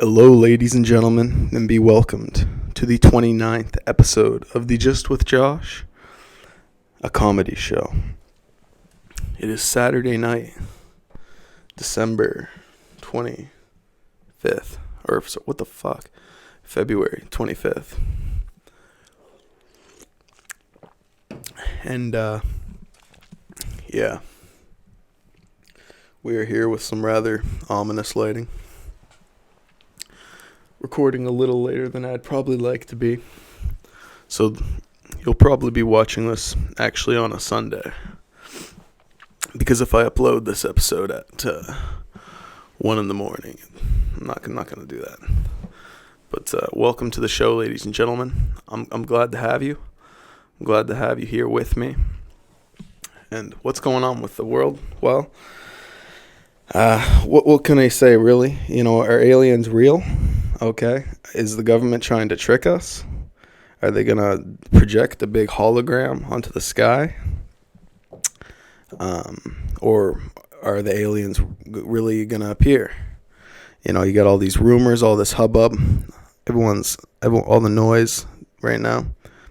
Hello, ladies and gentlemen, and be welcomed to the 29th episode of the Just with Josh, a comedy show. It is Saturday night, December 25th, February 25th. And, we are here with some rather ominous lighting. Recording a little later than I'd probably like to be. So you'll probably be watching this actually on a Sunday. Because if I upload this episode at 1 in the morning, I'm not going to do that. But welcome to the show, ladies and gentlemen. I'm glad to have you. I'm glad to have you here with me. And what's going on with the world? Well, what can I say, really? You know, are aliens real? Okay. Is the government trying to trick us? Are they going to project a big hologram onto the sky? Or are the aliens really going to appear? You know, you got all these rumors, all this hubbub. All the noise right now.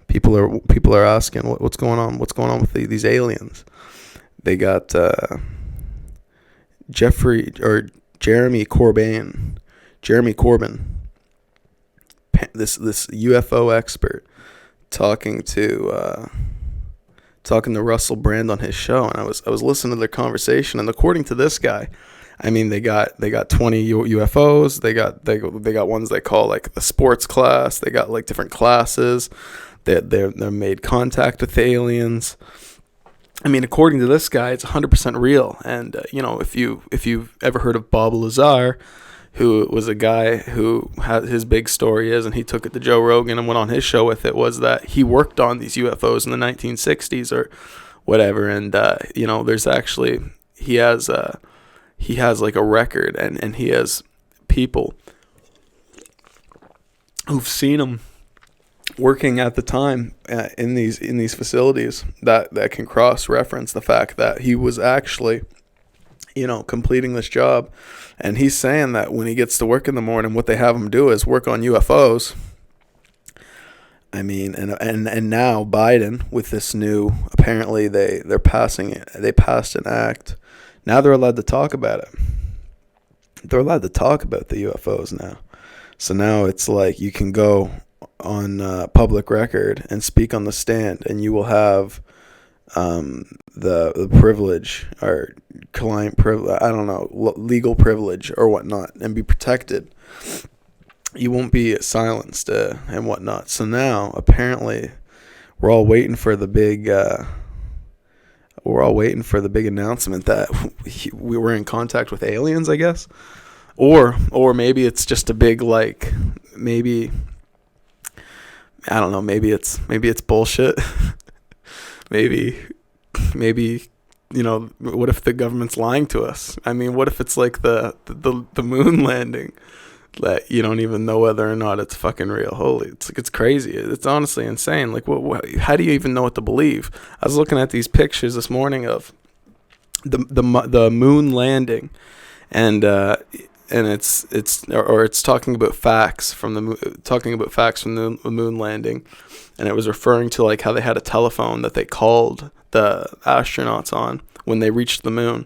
People are asking what's going on? What's going on with these aliens? They got Jeremy Corbyn, this UFO expert, talking to Russell Brand on his show, and I was listening to their conversation, and according to this guy, I mean, they got 20 UFOs. They got ones they call like the sports class. They got like different classes. They're made contact with aliens. I mean, according to this guy, it's 100% real. And if you've ever heard of Bob Lazar, who was a guy who had his big story is, and he took it to Joe Rogan and went on his show with it, was that he worked on these UFOs in the 1960s or whatever. And there's actually he has like a record, and he has people who've seen him working at the time in these facilities that can cross-reference the fact that he was actually, completing this job. And he's saying that when he gets to work in the morning, what they have him do is work on UFOs. I mean, and now Biden, with this new, apparently they passed an act. Now they're allowed to talk about it. They're allowed to talk about the UFOs now. So now it's like you can go on public record and speak on the stand, and you will have the privilege or client privilege, I don't know, legal privilege or whatnot, and be protected. You won't be silenced and whatnot. So now apparently we're all waiting for the big announcement that we were in contact with aliens, I guess, or maybe it's just a big maybe I don't know. Maybe it's bullshit. maybe, what if the government's lying to us? I mean, what if it's like the moon landing that you don't even know whether or not it's fucking real? Holy, it's crazy. It's honestly insane. Like, how do you even know what to believe? I was looking at these pictures this morning of the moon landing, and it's talking about facts from the moon landing, and it was referring to like how they had a telephone that they called the astronauts on when they reached the moon,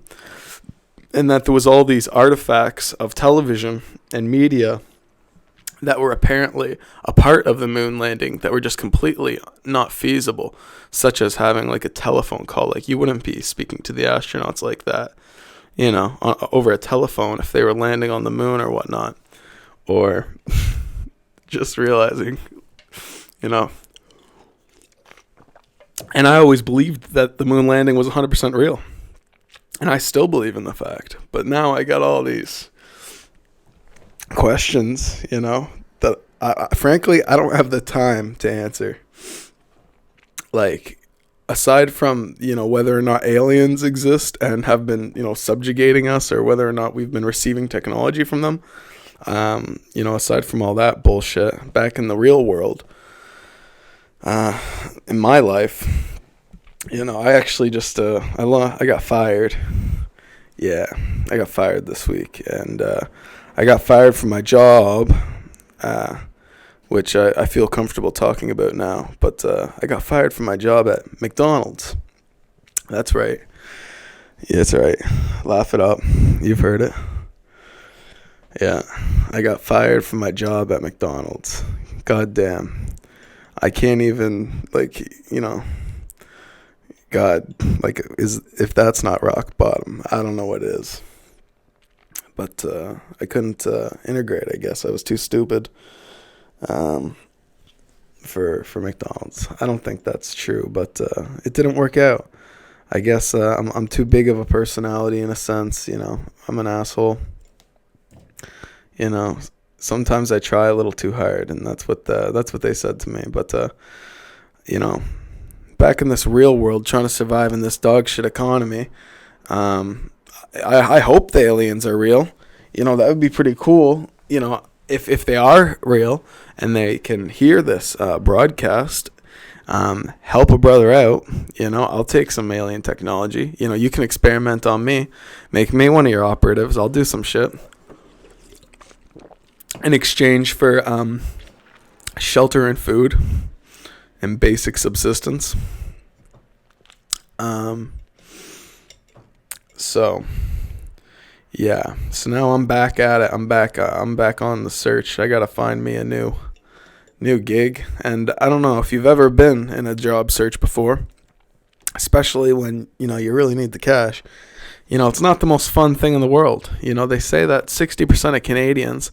and that there was all these artifacts of television and media that were apparently a part of the moon landing that were just completely not feasible, such as having like a telephone call. Like, you wouldn't be speaking to the astronauts like that, over a telephone if they were landing on the moon or whatnot. Or just realizing, and I always believed that the moon landing was 100% real. And I still believe in the fact. But now I got all these questions, that frankly, I don't have the time to answer. Like, aside from, whether or not aliens exist and have been, subjugating us, or whether or not we've been receiving technology from them, aside from all that bullshit, back in the real world, in my life, I actually just, I got fired. Yeah, I got fired this week, and I got fired from my job, which I feel comfortable talking about now. But I got fired from my job at McDonald's. That's right. Yeah, that's right. Laugh it up. You've heard it. Yeah, I got fired from my job at McDonald's. God damn. I can't even, God, if that's not rock bottom, I don't know what is. But I couldn't integrate, I guess. I was too stupid for McDonald's. I don't think that's true, but it didn't work out. I guess I'm too big of a personality in a sense, I'm an asshole. Sometimes I try a little too hard, and that's what they said to me. But back in this real world, trying to survive in this dog shit economy, I hope the aliens are real. That would be pretty cool. If they are real and they can hear this broadcast, help a brother out. I'll take some alien technology. You can experiment on me, make me one of your operatives. I'll do some shit in exchange for shelter and food and basic subsistence. So now I'm back at it. I'm back on the search. I gotta find me a new gig. And I don't know if you've ever been in a job search before, especially when you really need the cash. It's not the most fun thing in the world. They say that 60% of Canadians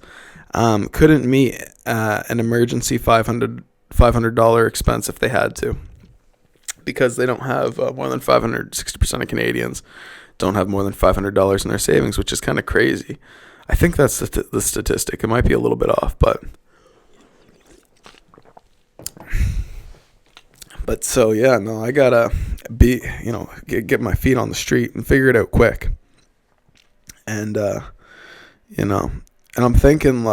couldn't meet an emergency $500 expense if they had to, because they don't have more than 60% of Canadians don't have more than $500 in their savings, which is kind of crazy. I think that's the statistic. It might be a little bit off, but so I gotta get my feet on the street and figure it out quick. And and I'm thinking,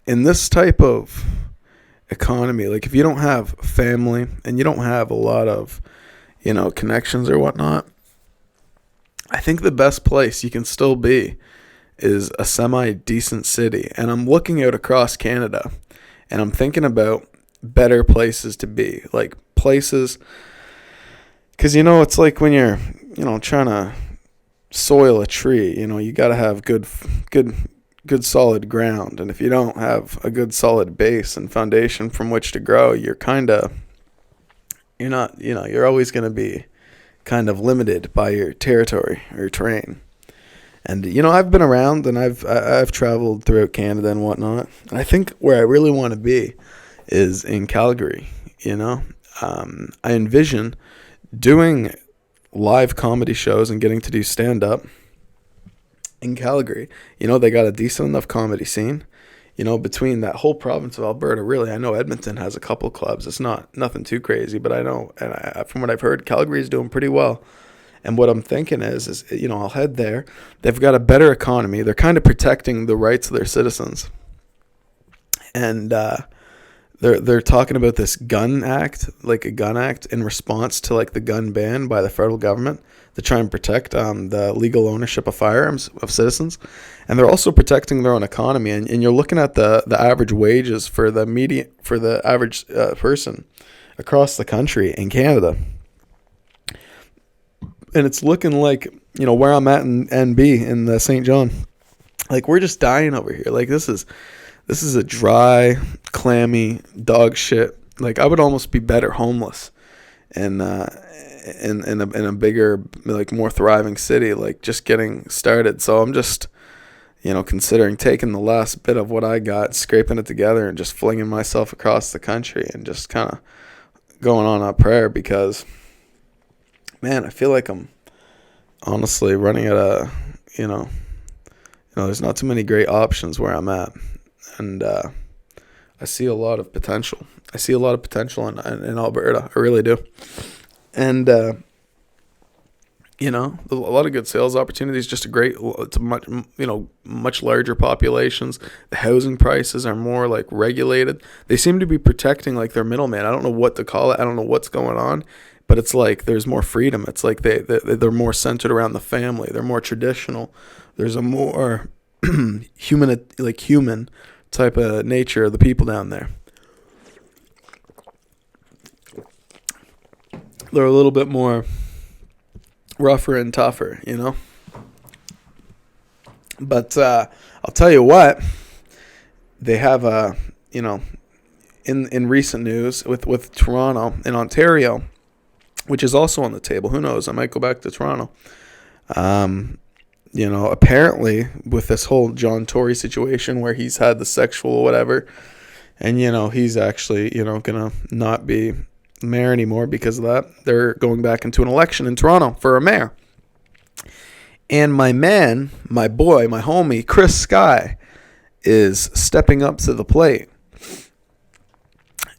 in this type of economy, if you don't have family and you don't have a lot of, connections or whatnot, I think the best place you can still be is a semi-decent city. And I'm looking out across Canada, and I'm thinking about better places to be. Places, because, it's like when you're, trying to soil a tree, you got to have good solid ground. And if you don't have a good solid base and foundation from which to grow, you're always going to be kind of limited by your territory or your terrain. And I've been around, and I've traveled throughout Canada and whatnot, and I think where I really want to be is in Calgary. I envision doing live comedy shows and getting to do stand-up in Calgary. They got a decent enough comedy scene. Between that whole province of Alberta, really, I know Edmonton has a couple clubs. It's nothing too crazy, but I know, and from what I've heard, Calgary is doing pretty well. And what I'm thinking is I'll head there. They've got a better economy. They're kind of protecting the rights of their citizens. And they're talking about this gun act, a gun act in response to the gun ban by the federal government to try and protect the legal ownership of firearms of citizens. And they're also protecting their own economy. And you're looking at the average wages for the average person across the country in Canada. And it's looking like, where I'm at in NB in the St. John, we're just dying over here. This is a dry, clammy dog shit. I would almost be better homeless in a bigger, more thriving city, just getting started. So I'm just, considering taking the last bit of what I got, scraping it together, and just flinging myself across the country and just kind of going on a prayer, because, man, I feel like I'm honestly running at a, there's not too many great options where I'm at. And I see a lot of potential. I see a lot of potential in Alberta. I really do. And, a lot of good sales opportunities, just it's much larger populations. The housing prices are more regulated. They seem to be protecting their middleman. I don't know what to call it. I don't know what's going on, but it's there's more freedom. It's they're more centered around the family. They're more traditional. There's a more human type of nature of the people down there. They're a little bit more rougher and tougher, you know. But I'll tell you what, they have in recent news with Toronto and Ontario, which is also on the table. Who knows? I might go back to Toronto. Apparently with this whole John Tory situation where he's had the sexual whatever, and he's actually gonna not be mayor anymore because of that. They're going back into an election in Toronto for a mayor. And my boy, my homie, Chris Sky, is stepping up to the plate.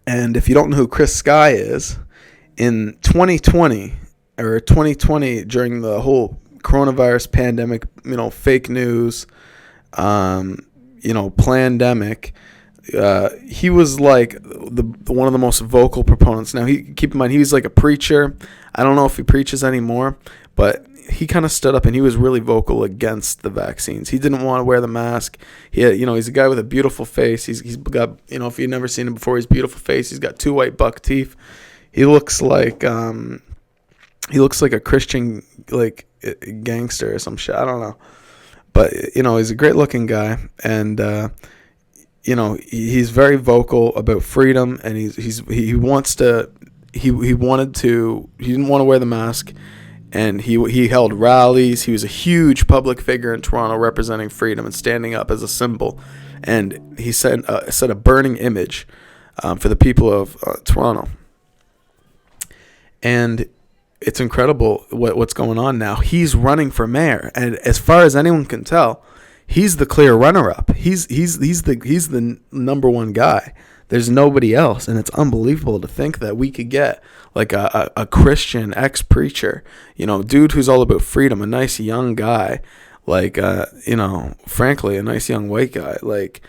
And if you don't know who Chris Sky is, in 2020 during the whole coronavirus pandemic, fake news, plandemic, he was like one of the most vocal proponents. Now, keep in mind, he was like a preacher. I don't know if he preaches anymore, but he kind of stood up and he was really vocal against the vaccines. He didn't want to wear the mask. He's a guy with a beautiful face. He's got, if you've never seen him before, he's beautiful face. He's got 2 white buck teeth. He looks like a Christian gangster or some shit. I don't know, but he's a great looking guy, and he's very vocal about freedom, and he didn't want to wear the mask. And he held rallies. He was a huge public figure in Toronto representing freedom and standing up as a symbol. And he set a burning image for the people of Toronto. And it's incredible what's going on now. He's running for mayor. And as far as anyone can tell, he's the clear runner-up. He's the number one guy. There's nobody else, and it's unbelievable to think that we could get like a Christian ex-preacher, dude who's all about freedom, a nice young guy, frankly, a nice young white guy, like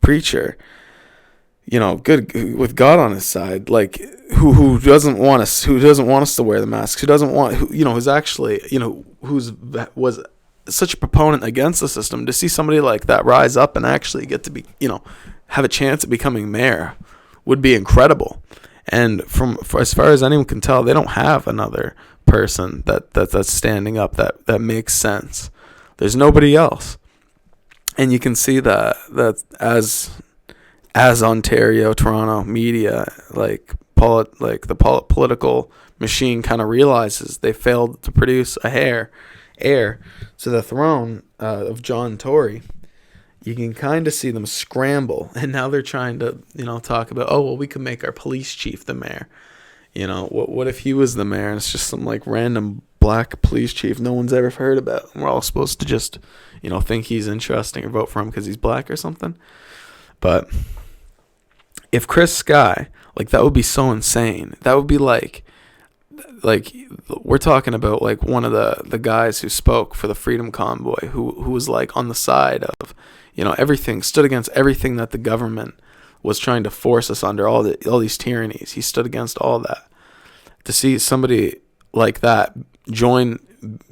preacher, good with God on his side, like who doesn't want us to wear the masks, who's actually, was such a proponent against the system. To see somebody like that rise up and actually get to be, have a chance at becoming mayor would be incredible. And for as far as anyone can tell, they don't have another person that's standing up that makes sense. There's nobody else. And you can see that as Ontario, Toronto media, the political machine kind of realizes they failed to produce heir to the throne of John Tory. You can kind of see them scramble, and now they're trying to, talk about, we could make our police chief the mayor. What if he was the mayor and it's just some random black police chief no one's ever heard about, and we're all supposed to just, think he's interesting or vote for him because he's black or something. But if Chris Sky, that would be so insane. That would be like we're talking about one of the guys who spoke for the Freedom Convoy, who was on the side of everything, stood against everything that the government was trying to force us under, all these tyrannies. He stood against all that. To see somebody like that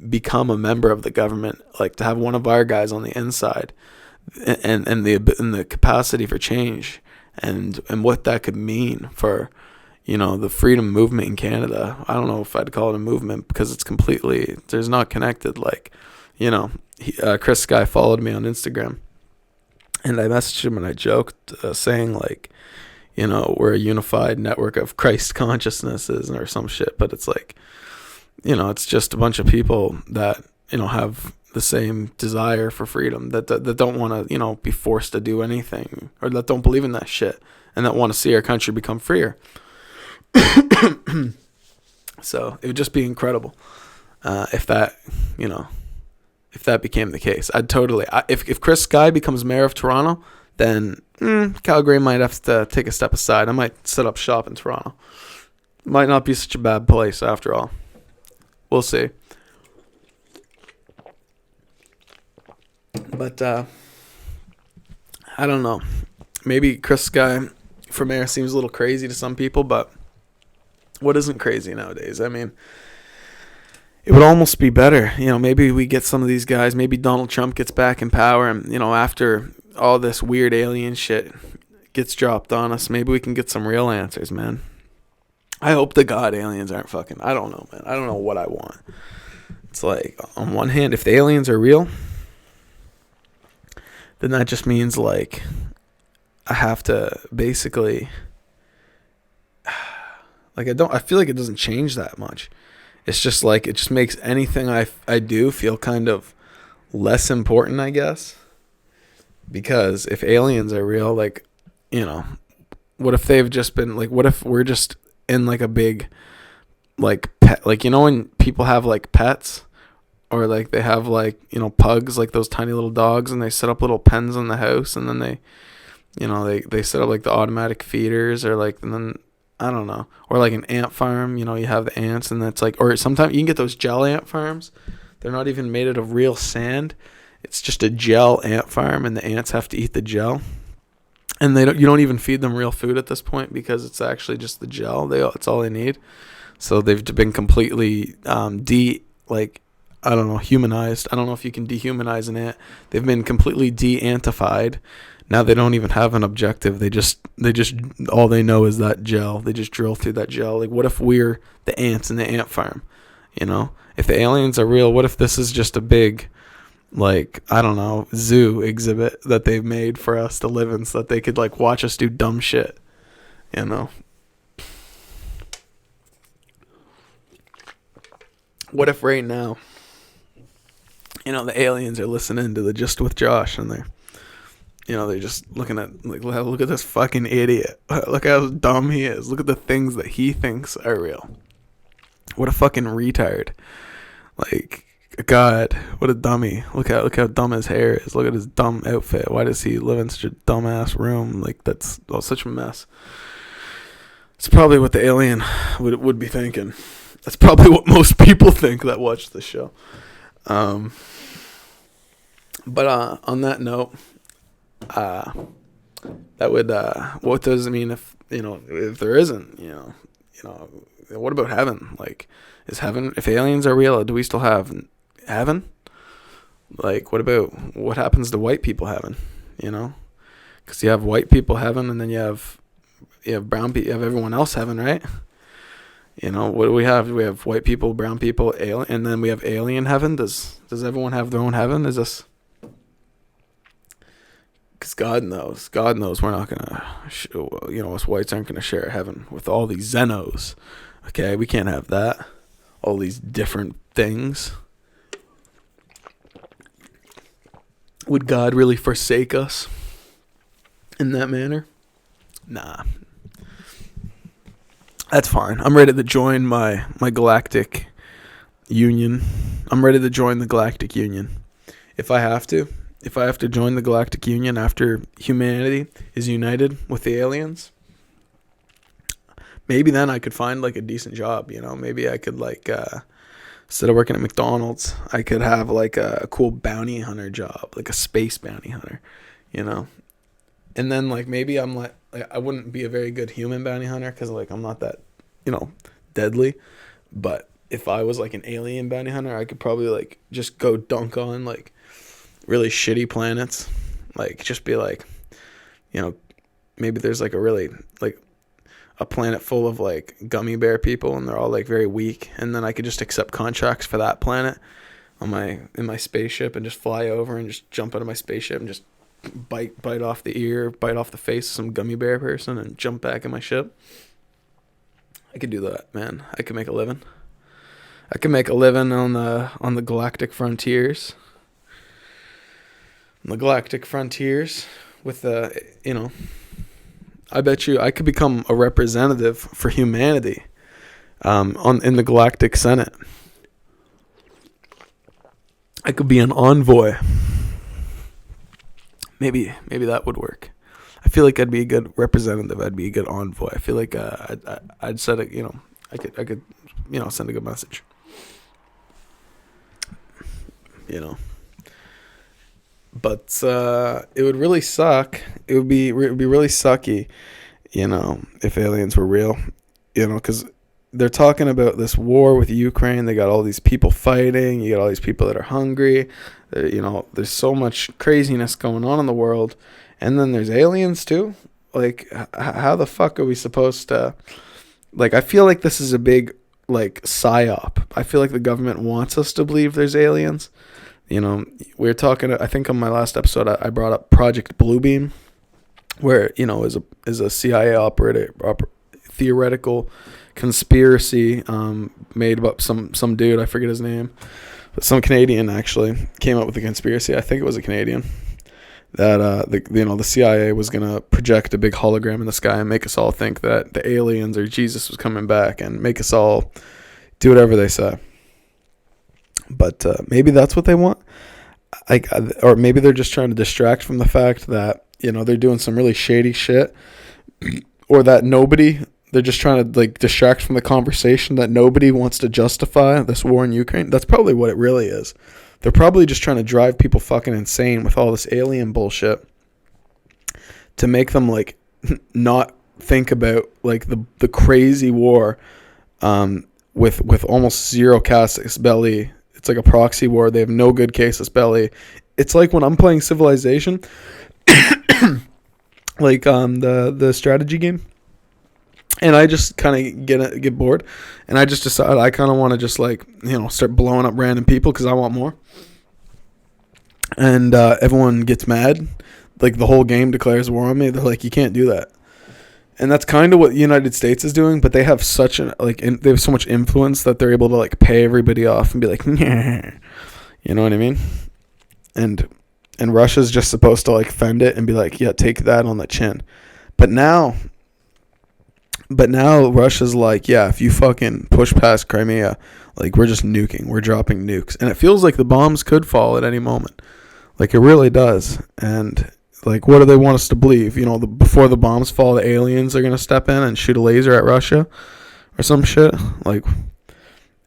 become a member of the government, to have one of our guys on the inside, and the capacity for change, and what that could mean for the freedom movement in Canada. I don't know if I'd call it a movement because it's completely, there's not connected. Chris Sky followed me on Instagram, and I messaged him and I joked, saying we're a unified network of Christ consciousnesses or some shit. But it's it's just a bunch of people that, have the same desire for freedom, that don't want to, be forced to do anything, or that don't believe in that shit, and that want to see our country become freer. So it would just be incredible if that became the case. I'd totally, if Chris Sky becomes mayor of Toronto, then Calgary might have to take a step aside. I might set up shop in Toronto. Might not be such a bad place after all. We'll see. But I don't know. Maybe Chris Sky for mayor seems a little crazy to some people, but what isn't crazy nowadays? I mean, it would almost be better. Maybe we get some of these guys. Maybe Donald Trump gets back in power, and after all this weird alien shit gets dropped on us, maybe we can get some real answers, man. I hope to God aliens aren't fucking. I don't know, man. I don't know what I want. It's like, on one hand, if the aliens are real, then that just means like I have to basically, like, I feel like it doesn't change that much. It's just like, it just makes anything I do feel kind of less important, I guess. Because if aliens are real, like, what if they've just been, like, what if we're just in like a big, like, pet, like, when people have like pets, or like they have like, pugs, like those tiny little dogs, and they set up little pens in the house, and then they set up like the automatic feeders, or like, and then I don't know, or like an ant farm, you have the ants, and that's like, or sometimes you can get those gel ant farms. They're not even made out of real sand. It's just a gel ant farm, and the ants have to eat the gel. And you don't even feed them real food at this point, because it's actually just the gel. It's all they need. So they've been completely humanized. I don't know if you can dehumanize an ant. They've been completely de-antified. Now they don't even have an objective. They just all they know is that gel. They just drill through that gel. Like, what if we're the ants in the ant farm? If the aliens are real, what if this is just a big, like, I don't know, zoo exhibit that they've made for us to live in, so that they could like watch us do dumb shit, What if right now, the aliens are listening to the Just with Josh, and they're just looking at, like, look at this fucking idiot. Look how dumb he is. Look at the things that he thinks are real. What a fucking retard. Like, God, what a dummy. Look how dumb his hair is. Look at his dumb outfit. Why does he live in such a dumbass room? Like, that's such a mess. It's probably what the alien would be thinking. That's probably what most people think that watch the show. But on that note, that would, what does it mean if there isn't, what about heaven? Like, is heaven, if aliens are real, do we still have heaven? Like, what happens to white people heaven? Because you have white people heaven, and then you have brown people, you have everyone else heaven, right? What do we have? We have white people, brown people, alien, and then we have alien heaven. Does everyone have their own heaven? Is this? Because God knows we're not gonna, us whites aren't gonna share heaven with all these Xenos. Okay, we can't have that. All these different things. Would God really forsake us in that manner? Nah. That's fine. I'm ready to join my galactic union. I'm ready to join the galactic union. If I have to join the galactic union after humanity is united with the aliens, maybe then I could find like a decent job, Maybe I could like, instead of working at McDonald's, I could have like a cool bounty hunter job, like a space bounty hunter, And then like maybe I'm like I wouldn't be a very good human bounty hunter, because like I'm not that, deadly. But if I was like an alien bounty hunter, I could probably like just go dunk on like really shitty planets, like just be like, maybe there's like a really like a planet full of like gummy bear people, and they're all like very weak, and then I could just accept contracts for that planet in my spaceship, and just fly over and just jump out of my spaceship and just bite off the ear, bite off the face of some gummy bear person, and jump back in my ship. I could do that, man. I could make a living. I can make a living on the galactic frontiers. On the galactic frontiers with I bet you I could become a representative for humanity in the Galactic Senate. I could be an envoy. Maybe that would work. I feel like I'd be a good representative. I'd be a good envoy. I feel like I'd set it. I could send a good message. But it would really suck. It would be really sucky, if aliens were real, because they're talking about this war with Ukraine. They got all these people fighting. You got all these people that are hungry. There's so much craziness going on in the world. And then there's aliens too. Like, how the fuck are we supposed to... Like, I feel like this is a big, like, psyop. I feel like the government wants us to believe there's aliens. We were talking, I think on my last episode, I brought up Project Bluebeam, where, is a CIA theoretical conspiracy made up some dude, I forget his name, but some Canadian actually came up with the conspiracy. I think it was a Canadian. That the CIA was gonna project a big hologram in the sky and make us all think that the aliens or Jesus was coming back and make us all do whatever they say. But maybe that's what they want, or maybe they're just trying to distract from the fact that they're doing some really shady shit, or that they're just trying to like distract from the conversation that nobody wants to justify this war in Ukraine. That's probably what it really is. They're probably just trying to drive people fucking insane with all this alien bullshit to make them like not think about like the crazy war with almost zero casus belli. It's like a proxy war. They have no good casus belli. It's like when I'm playing Civilization, like the strategy game, and I just kind of get bored, and I just decide I kind of want to just like start blowing up random people because I want more. And everyone gets mad, like the whole game declares war on me. They're like, you can't do that, and that's kind of what the United States is doing. But they have such they have so much influence that they're able to like pay everybody off and be like, yeah. You know what I mean? And Russia's just supposed to like fend it and be like, yeah, take that on the chin. But now Russia's like, yeah, if you fucking push past Crimea, like we're just nuking, we're dropping nukes, and it feels like the bombs could fall at any moment. Like, it really does. And, like, what do they want us to believe? Before the bombs fall, the aliens are going to step in and shoot a laser at Russia or some shit? Like,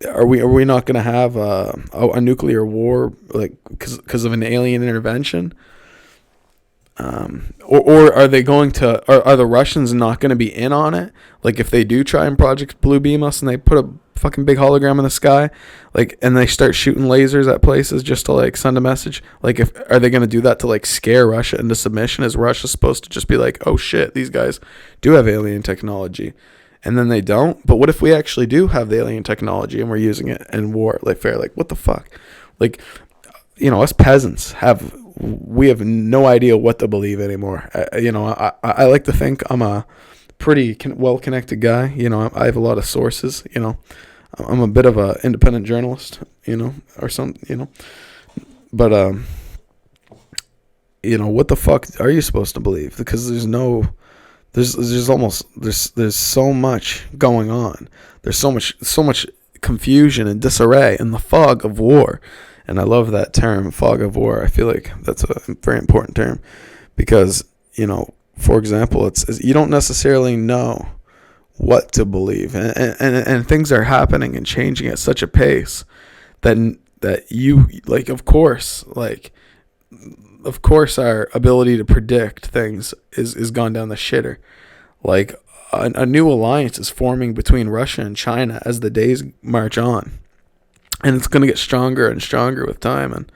are we not going to have a nuclear war, like, because of an alien intervention? Or are they going to... Are the Russians not going to be in on it? Like, if they do try and Project Bluebeam us and they put a fucking big hologram in the sky, like, and they start shooting lasers at places just to like send a message, like, are they going to do that to like scare Russia into submission? Is Russia supposed to just be like, oh shit, these guys do have alien technology, and then they don't? But what if we actually do have the alien technology and we're using it in war? Like, fair, like, what the fuck? Like, us peasants have no idea what to believe anymore. I like to think I'm a pretty well-connected guy. I have a lot of sources. I'm a bit of a independent journalist. Or something. But what the fuck are you supposed to believe? Because there's so much going on. There's so much confusion and disarray in the fog of war. And I love that term, fog of war. I feel like that's a very important term because, for example, it's you don't necessarily know what to believe, and things are happening and changing at such a pace that you like. Of course, our ability to predict things is gone down the shitter. Like a new alliance is forming between Russia and China as the days march on. And it's going to get stronger and stronger with time. And,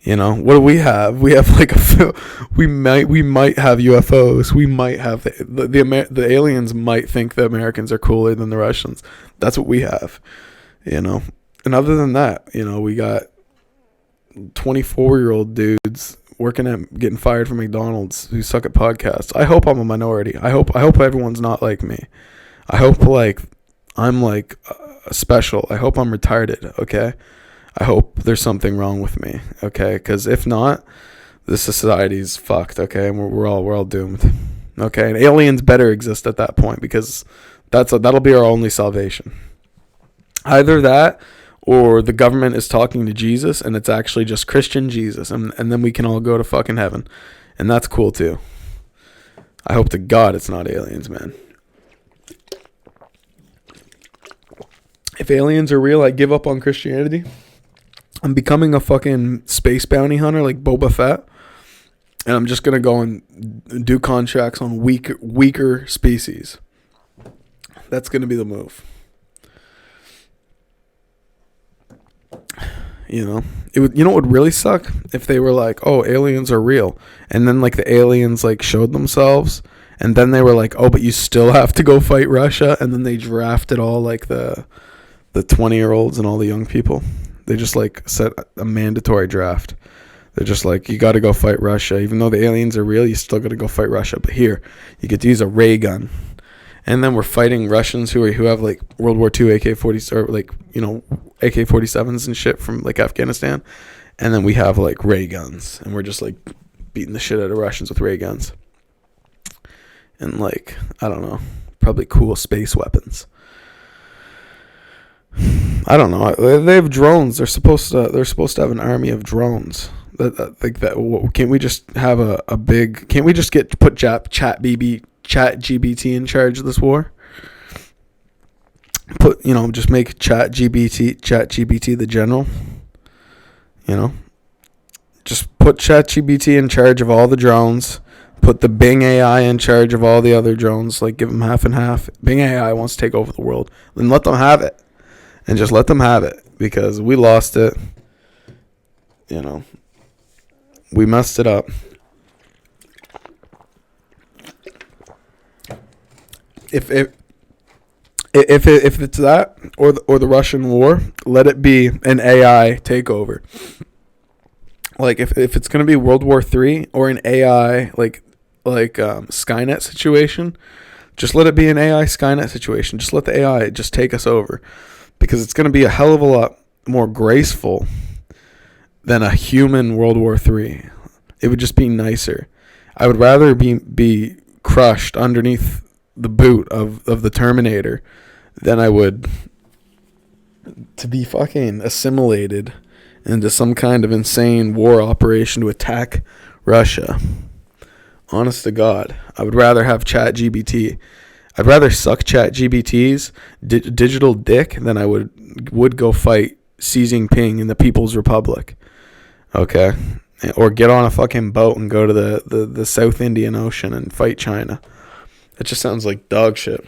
what do we have? We have like we might have UFOs. We might have the aliens might think the Americans are cooler than the Russians. That's what we have, And other than that, we got 24-year-old dudes getting fired from McDonald's who suck at podcasts. I hope I'm a minority. I hope everyone's not like me. I hope like I'm like special. I hope I'm retarded, okay? I hope there's something wrong with me, okay? Because if not, this society's fucked, okay? And we're all doomed, okay? And aliens better exist at that point because that'll be our only salvation. Either that or the government is talking to Jesus and it's actually just Christian Jesus, and then we can all go to fucking heaven, and that's cool too. I hope to God it's not aliens, man. If aliens are real, I give up on Christianity. I'm becoming a fucking space bounty hunter like Boba Fett. And I'm just going to go and do contracts on weaker species. That's going to be the move. You know, you know what would really suck if they were like, oh, aliens are real, and then like the aliens like showed themselves, and then they were like, oh, but you still have to go fight Russia, and then they drafted all like the 20-year-olds and all the young people. They just like set a mandatory draft. They're just like, you got to go fight Russia, even though the aliens are real. You still got to go fight Russia, but here you get to use a ray gun. And then we're fighting Russians who have like World War II AK-40s or like, you know, AK-47s and shit from like Afghanistan. And then we have like ray guns, and we're just like beating the shit out of Russians with ray guns. And like, I don't know, probably cool space weapons. I don't know. They have drones. They're supposed to have an army of drones. Can't we just have a big? Can't we just put ChatGPT in charge of this war? Just make ChatGPT the general. You know, just put ChatGPT in charge of all the drones. Put the Bing AI in charge of all the other drones. Like, give them half and half. Bing AI wants to take over the world. Then let them have it. And just let them have it, because we lost it. You know, we messed it up. If it's that or the Russian war, let it be an AI takeover. Like if it's gonna be World War III or an AI like Skynet situation, just let it be an AI Skynet situation. Just let the AI just take us over, because it's gonna be a hell of a lot more graceful than a human World War III. It would just be nicer. I would rather be crushed underneath the boot of the Terminator than I would to be fucking assimilated into some kind of insane war operation to attack Russia. Honest to God, I would rather have ChatGPT. I'd rather suck ChatGPT's digital dick than I would go fight Xi Jinping in the People's Republic. Okay? Or get on a fucking boat and go to the South Indian Ocean and fight China. That just sounds like dog shit.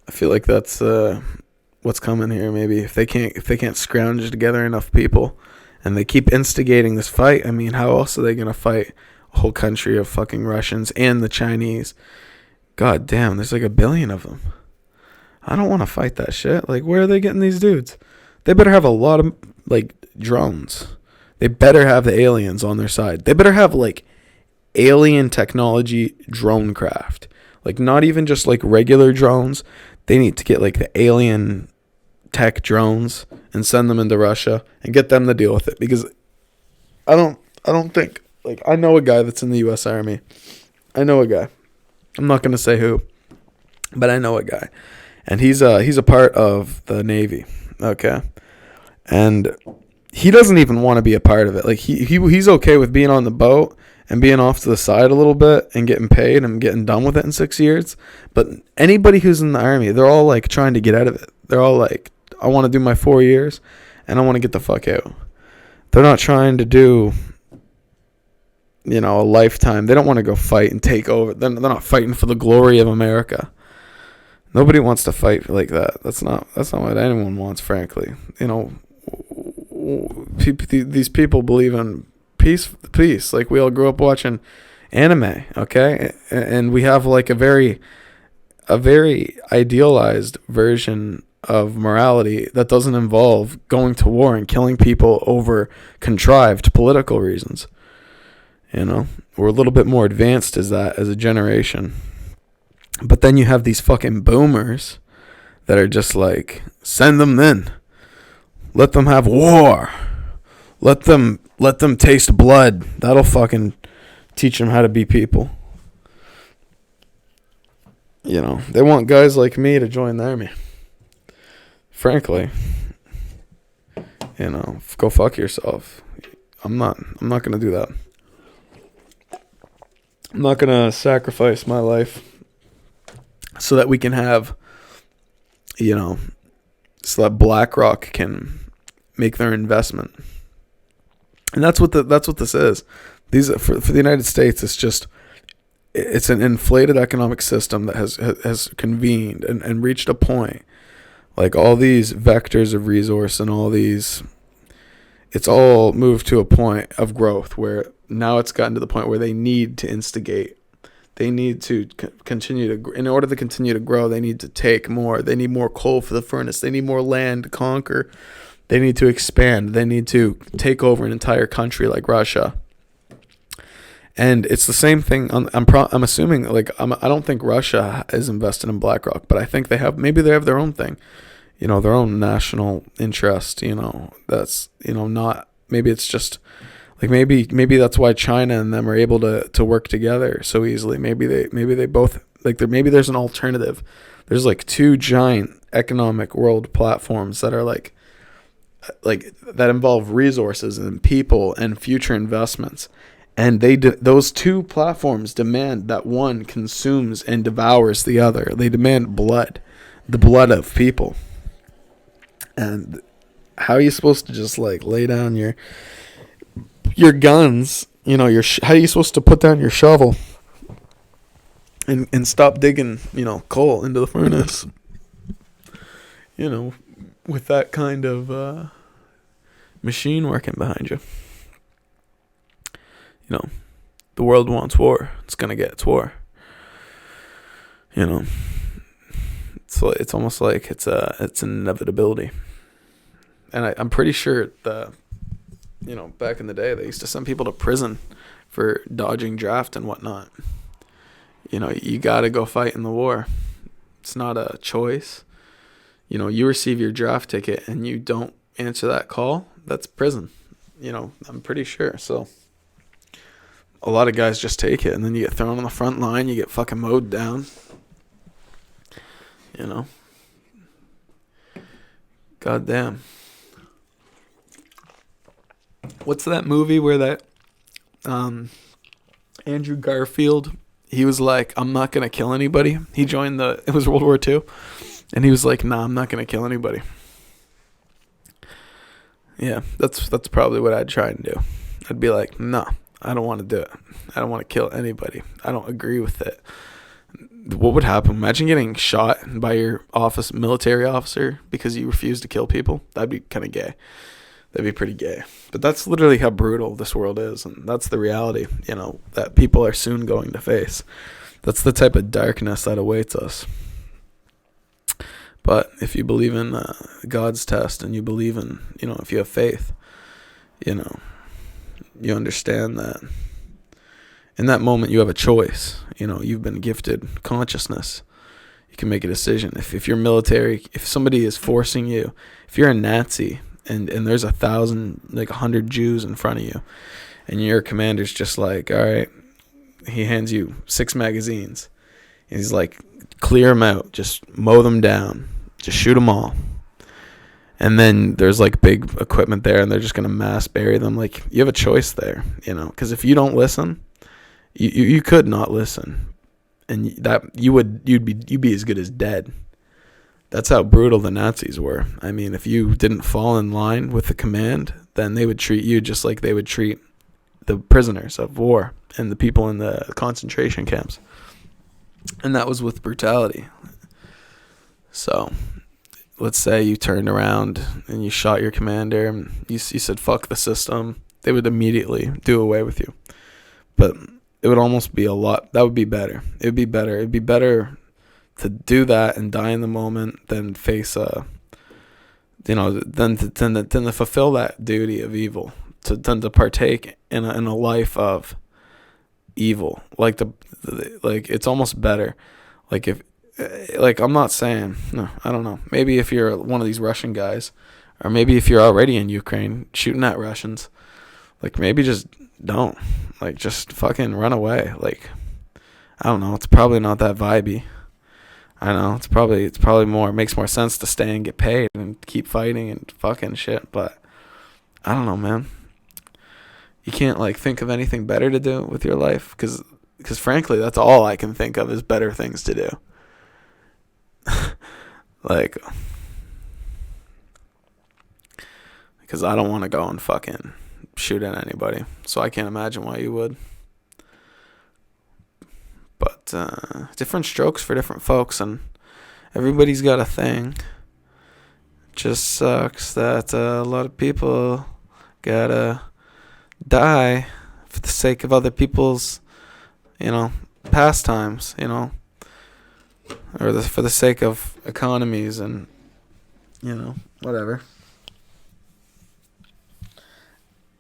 I feel like that's what's coming here. Maybe if they can't scrounge together enough people, and they keep instigating this fight. I mean, how else are they gonna fight a whole country of fucking Russians and the Chinese? God damn, there's like 1 billion of them. I don't want to fight that shit. Like, where are they getting these dudes? They better have a lot of like drones. They better have the aliens on their side. They better have like alien technology drone craft. Like, not even just like regular drones. They need to get like the alien tech drones and send them into Russia and get them to deal with it, because I don't think, like, I know a guy that's in the US Army. I know a guy. I'm not going to say who, but I know a guy. And he's a part of the Navy, okay? And he doesn't even want to be a part of it. Like, he's okay with being on the boat and being off to the side a little bit and getting paid and getting done with it in 6 years. But anybody who's in the Army, they're all like trying to get out of it. They're all like, I want to do my 4 years and I want to get the fuck out. They're not trying to do, you know, a lifetime. They don't want to go fight and take over. They're not fighting for the glory of America. Nobody wants to fight like that. That's not what anyone wants, frankly. You know, these people believe in peace. Like, we all grew up watching anime, okay? And we have like a very idealized version of morality that doesn't involve going to war and killing people over contrived political reasons. You know, we're a little bit more advanced as a generation. But then you have these fucking boomers that are just like, send them in. Let them have war. Let them taste blood. That'll fucking teach them how to be people. You know, they want guys like me to join the army. Frankly, you know, go fuck yourself. I'm not going to do that. I'm not going to sacrifice my life so that we can have, you know, so that BlackRock can make their investment. And that's what this is. These for the United States, it's an inflated economic system that has convened and reached a point Like all these vectors of resource and all these, it's all moved to a point of growth where now it's gotten to the point where they need to instigate. They need to continue to, in order to continue to grow, they need to take more. They need more coal for the furnace. They need more land to conquer. They need to expand. They need to take over an entire country like Russia. And it's the same thing. I'm assuming, like, I don't think Russia is invested in BlackRock, but I think maybe they have their own thing, their own national interest, that's, not, maybe it's just, like, maybe that's why China and them are able to work together so easily. Maybe they both, like, maybe there's an alternative. There's, like, two giant economic world platforms that are, like that involve resources and people and future investments. And those two platforms demand that one consumes and devours the other. They demand blood, the blood of people. And how are you supposed to just, like, lay down your guns? How are you supposed to put down your shovel and stop digging, coal into the furnace? With that kind of machine working behind you. The world wants war. It's gonna get its war. It's almost like it's an inevitability. And I'm pretty sure that, back in the day, they used to send people to prison for dodging draft and whatnot. You gotta go fight in the war. It's not a choice. You receive your draft ticket and you don't answer that call, that's prison. I'm pretty sure. So a lot of guys just take it, and then you get thrown on the front line. You get fucking mowed down. God damn. What's that movie where that Andrew Garfield, he was like, I'm not going to kill anybody. He joined it was World War II. And he was like, nah, I'm not going to kill anybody. Yeah, that's probably what I'd try and do. I'd be like, no, I don't want to do it. I don't want to kill anybody. I don't agree with it. What would happen? Imagine getting shot by your military officer because you refuse to kill people. That'd be kind of gay. That'd be pretty gay. But that's literally how brutal this world is. And that's the reality, that people are soon going to face. That's the type of darkness that awaits us. But if you believe in God's test and you believe in, if you have faith, you understand that in that moment you have a choice. You've been gifted consciousness. You can make a decision. If you're military, if somebody is forcing you, if you're a Nazi and there's 100 Jews in front of you and your commander's just like, all right, he hands you 6 magazines and he's like, clear them out, just mow them down. Just shoot them all. And then there's like big equipment there and they're just going to mass bury them. Like, you have a choice there, because if you don't listen, you could not listen. And that you'd be as good as dead. That's how brutal the Nazis were. I mean, if you didn't fall in line with the command, then they would treat you just like they would treat the prisoners of war and the people in the concentration camps. And that was with brutality. So, let's say you turned around and you shot your commander and you said, fuck the system. They would immediately do away with you. But it would almost be that would be better. It would be better. It'd be better to do that and die in the moment than face than to fulfill that duty of evil, than to partake in a life of evil. Like it's almost better. I'm not saying, no, I don't know. Maybe if you're one of these Russian guys, or maybe if you're already in Ukraine shooting at Russians, maybe just don't. Just fucking run away. I don't know. It's probably not that vibey. I know. It's probably more, it makes more sense to stay and get paid and keep fighting and fucking shit, but I don't know, man. You can't, think of anything better to do with your life, because frankly, that's all I can think of is better things to do. Because I don't want to go and fucking shoot at anybody, so I can't imagine why you would. But different strokes for different folks, and everybody's got a thing. just sucks that a lot of people gotta die for the sake of other people's, pastimes, or for the sake of economies and, whatever.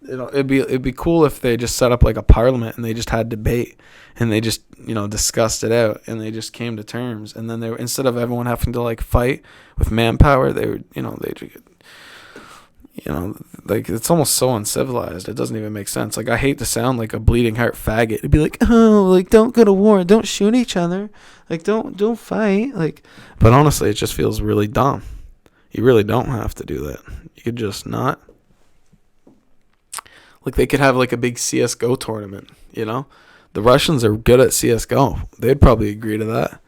It'd be cool if they just set up like a parliament and they just had debate and they just discussed it out and they just came to terms, and then instead of everyone having to like fight with manpower, they would like, it's almost so uncivilized. It doesn't even make sense. Like, I hate to sound like a bleeding heart faggot. It'd be like, oh, like, don't go to war, don't shoot each other, like, don't fight, like. But honestly, it just feels really dumb. You really don't have to do that. You could just not. Like, they could have like a big CS:GO tournament. The Russians are good at CS:GO. They'd probably agree to that.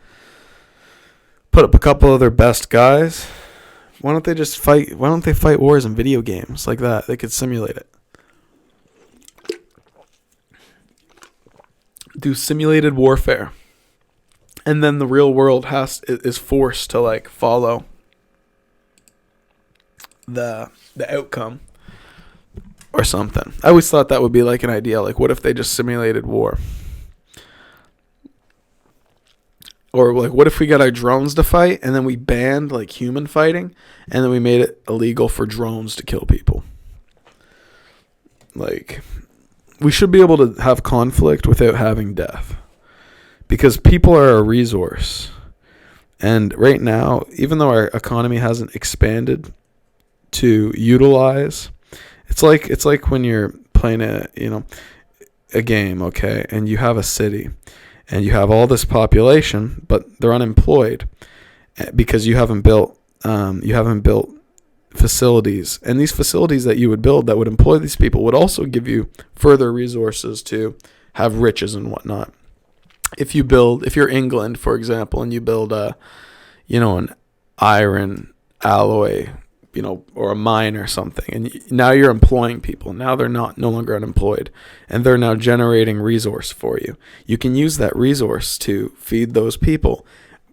Put up a couple of their best guys. Why don't they just fight? Why don't they fight wars in video games like that? They could simulate it. Do simulated warfare, and then the real world is forced to like follow the outcome or something. I always thought that would be like an idea. Like, what if they just simulated war? Or like, what if we got our drones to fight and then we banned like human fighting and then we made it illegal for drones to kill people? Like, we should be able to have conflict without having death, because people are a resource. And right now, even though our economy hasn't expanded to utilize, it's like when you're playing a game, okay, and you have a city. And you have all this population, but they're unemployed because you haven't built facilities. And these facilities that you would build that would employ these people would also give you further resources to have riches and whatnot. If you're England, for example, and you build an iron alloy, or a mine or something, and now you're employing people. Now they're no longer unemployed, and they're now generating resource for you. You can use that resource to feed those people,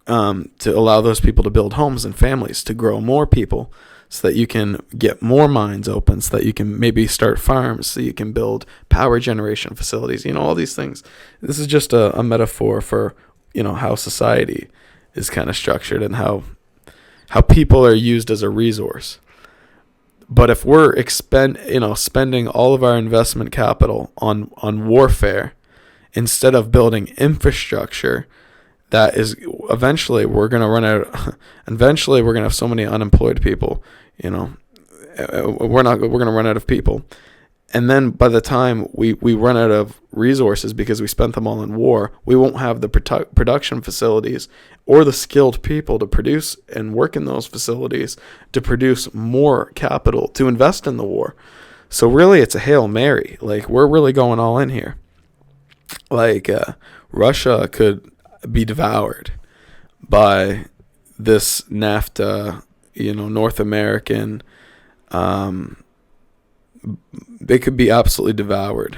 to allow those people to build homes and families, to grow more people, so that you can get more mines open, so that you can maybe start farms, so you can build power generation facilities, all these things. This is just a metaphor for, how society is kind of structured and how people are used as a resource. But if we're spending all of our investment capital on warfare instead of building infrastructure, that is eventually we're going to run out. Eventually, we're going to have so many unemployed people. We're going to run out of people. And then by the time we run out of resources because we spent them all in war, we won't have the production facilities or the skilled people to produce and work in those facilities to produce more capital to invest in the war. So really, it's a Hail Mary. Like, we're really going all in here. Like, Russia could be devoured by this NAFTA, North American, they could be absolutely devoured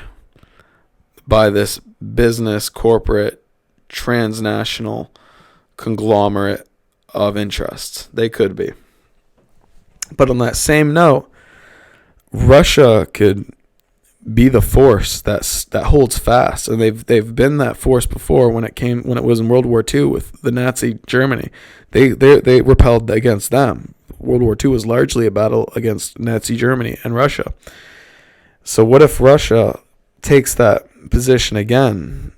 by this business, corporate, transnational conglomerate of interests. They could be. But on that same note, Russia could be the force that holds fast, and they've been that force before when it was in World War II with the Nazi Germany. They repelled against them. World War II was largely a battle against Nazi Germany and Russia. So what if Russia takes that position again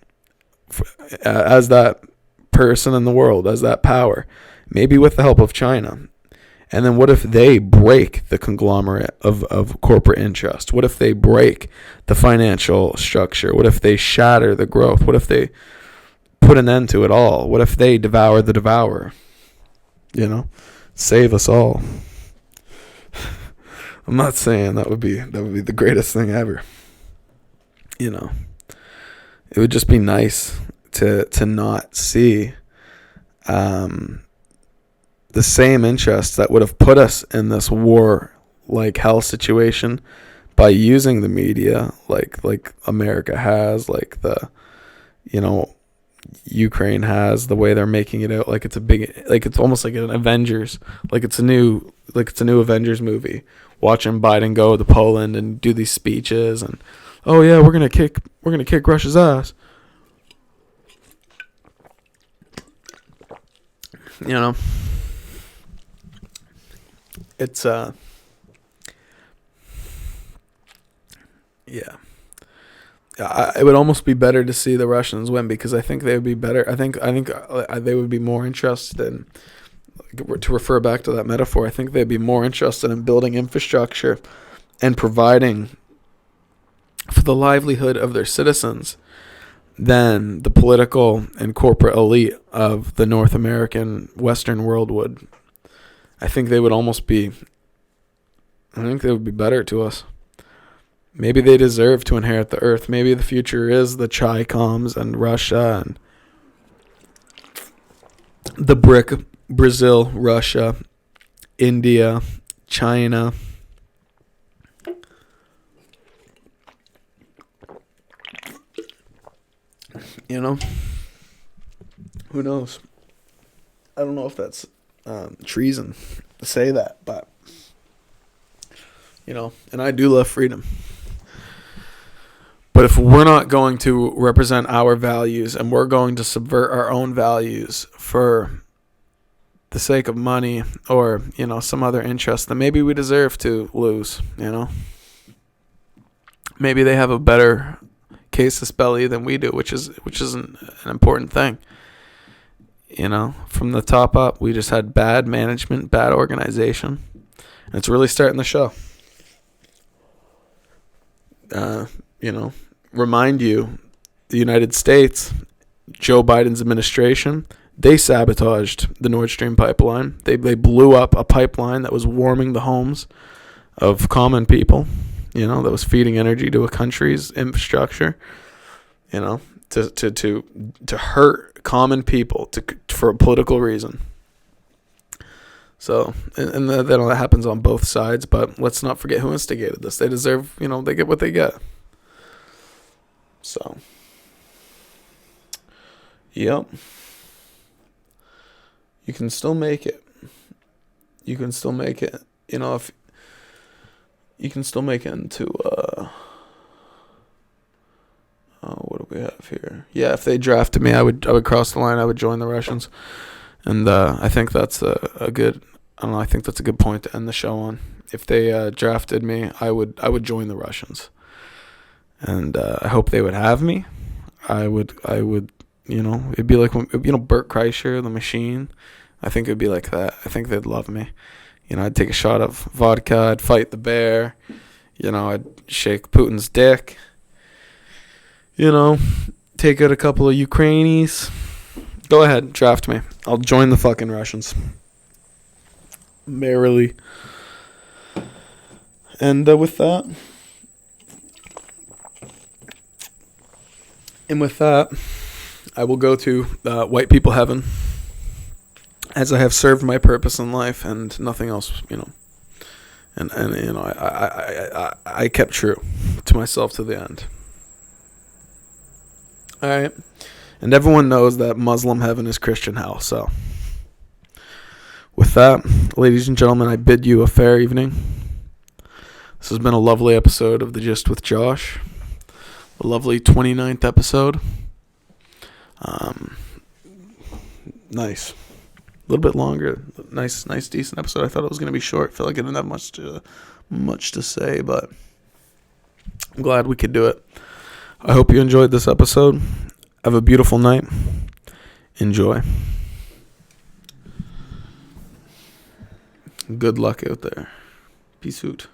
as that person in the world, as that power, maybe with the help of China? And then what if they break the conglomerate of corporate interest? What if they break the financial structure? What if they shatter the growth? What if they put an end to it all? What if they devour the devourer? Save us all. I'm not saying that would be the greatest thing ever. It would just be nice to not see the same interests that would have put us in this war like hell situation by using the media like America has, like the Ukraine has, the way they're making it out like it's a big, like it's almost like an Avengers, like it's a new Avengers movie. Watching Biden go to Poland and do these speeches and, oh yeah, we're gonna kick Russia's ass. You know, it's yeah. It would almost be better to see the Russians win, because I think they would be better. I think they would be more interested in, to refer back to that metaphor, I think they'd be more interested in building infrastructure and providing for the livelihood of their citizens than the political and corporate elite of the North American Western world would. I think they would be better to us. Maybe they deserve to inherit the earth. Maybe the future is the Chi-Coms and Russia and the BRIC, Brazil, Russia, India, China. You know? Who knows? I don't know if that's treason to say that, but, you know, and I do love freedom. But if we're not going to represent our values and we're going to subvert our own values for the sake of money or, you know, some other interest, then maybe we deserve to lose, you know? Maybe they have a better casus belli than we do, which is an important thing. You know, from the top up, we just had bad management, bad organization. And it's really starting to show. You know, remind you, the United States, Joe Biden's administration, they sabotaged the Nord Stream pipeline. They blew up a pipeline that was warming the homes of common people, you know, that was feeding energy to a country's infrastructure, you know, to hurt common people for a political reason. So, and that happens on both sides, but let's not forget who instigated this. They deserve, you know, they get what they get. So, yep. You can still make it. You can still make it. You know, if you can still make it into, what do we have here? Yeah, if they drafted me, I would cross the line. I would join the Russians. And I think that's a good, I don't know, I think that's a good point to end the show on. If they drafted me, I would join the Russians. And I hope they would have me. I would, you know, it'd be like, you know, Bert Kreischer, The Machine. I think it'd be like that. I think they'd love me. You know, I'd take a shot of vodka. I'd fight the bear. You know, I'd shake Putin's dick. You know, take out a couple of Ukrainians. Go ahead, draft me. I'll join the fucking Russians. Merrily. And with that, I will go to white people heaven, as I have served my purpose in life and nothing else, you know. And you know, I kept true to myself to the end. All right. And everyone knows that Muslim heaven is Christian hell. So, with that, ladies and gentlemen, I bid you a fair evening. This has been a lovely episode of The Gist with Josh. A lovely 29th episode. Nice. A little bit longer. Nice, decent episode. I thought it was going to be short. I feel like I didn't have much to say, but I'm glad we could do it. I hope you enjoyed this episode. Have a beautiful night. Enjoy. Good luck out there. Peace out.